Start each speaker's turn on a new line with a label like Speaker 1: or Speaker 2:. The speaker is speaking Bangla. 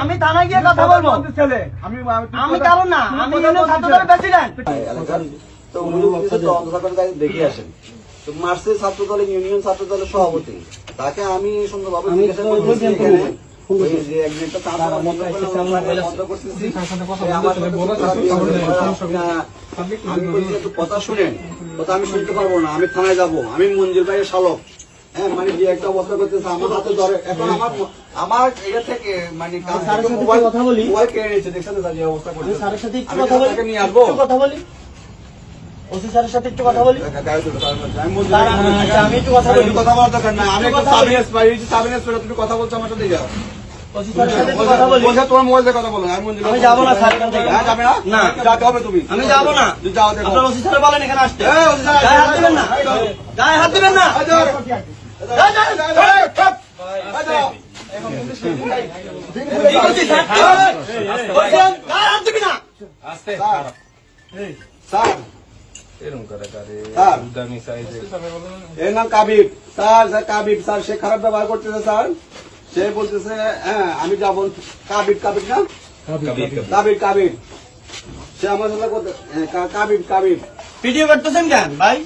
Speaker 1: আমি থানায় গিয়ে কথা বলবো। আমি কারণ না, আমি ছাত্রদলের প্রেসিডেন্ট।
Speaker 2: তো উনি বলছে দেখে আসেন। তো মার্চের ছাত্র দলের ইউনিয়ন ছাত্র দলের সভাপতি, তাকে আমি সুন্দরভাবে জিজ্ঞাসা করতেছি এখানে যে একদিনটা তারা মন্ত্র করতেছি আমি বলছি একটু কথা শুনেন, কথা আমি শুনতে পারবো না, আমি থানায় যাবো, আমি মঞ্জুর ভাইয়ের শালক। হ্যাঁ, মানে যে একটা অবস্থা করতেছে আমার হাতে ধরে, এখন আমার এটা থেকে মানে
Speaker 1: কথা বলি,
Speaker 2: মোবাইল কেড়ে নিয়েছে, দেখছেন যে অবস্থা করছে।
Speaker 1: স্যারের সাথে একটু কথা বলি,
Speaker 2: নিয়ে আসবো,
Speaker 1: কথা বলি, ওসি স্যারের সাথে একটু কথা বলি। আমি একটু কথা বলি,
Speaker 2: কথা বলার দরকার না, আমি সাবিনেস তুমি কথা বলছো আমার সাথে, যাও
Speaker 1: ওসি স্যারের সাথে একটু কথা বলি।
Speaker 2: তোমার মোবাইল দিয়ে কথা বলো।
Speaker 1: আমি যাবো না স্যার, এখান থেকে
Speaker 2: যাবে না,
Speaker 1: না
Speaker 2: যাতে হবে তুমি,
Speaker 1: আমি যাবো না।
Speaker 2: যাও দেখো,
Speaker 1: আপনার ওসি স্যার বলেন এখানে আসতে।
Speaker 2: ওসি স্যার
Speaker 1: গায়ে হাত দিবেন না, গায়ে হাত দিবেন না। কি করছিস স্যার? বলছিলাম, গায়ে হাত দিবি না।
Speaker 2: স্যার এর নাম কাবিব স্যার, কাবিব স্যার, সে খারাপ ব্যবহার করতেছে স্যার, সে বলতেছে হ্যাঁ আমি যাবো। কাবিব না, কাবিব সে আমার সাথে কাবিব
Speaker 1: ভিডিও করতেছেন কেন ভাই?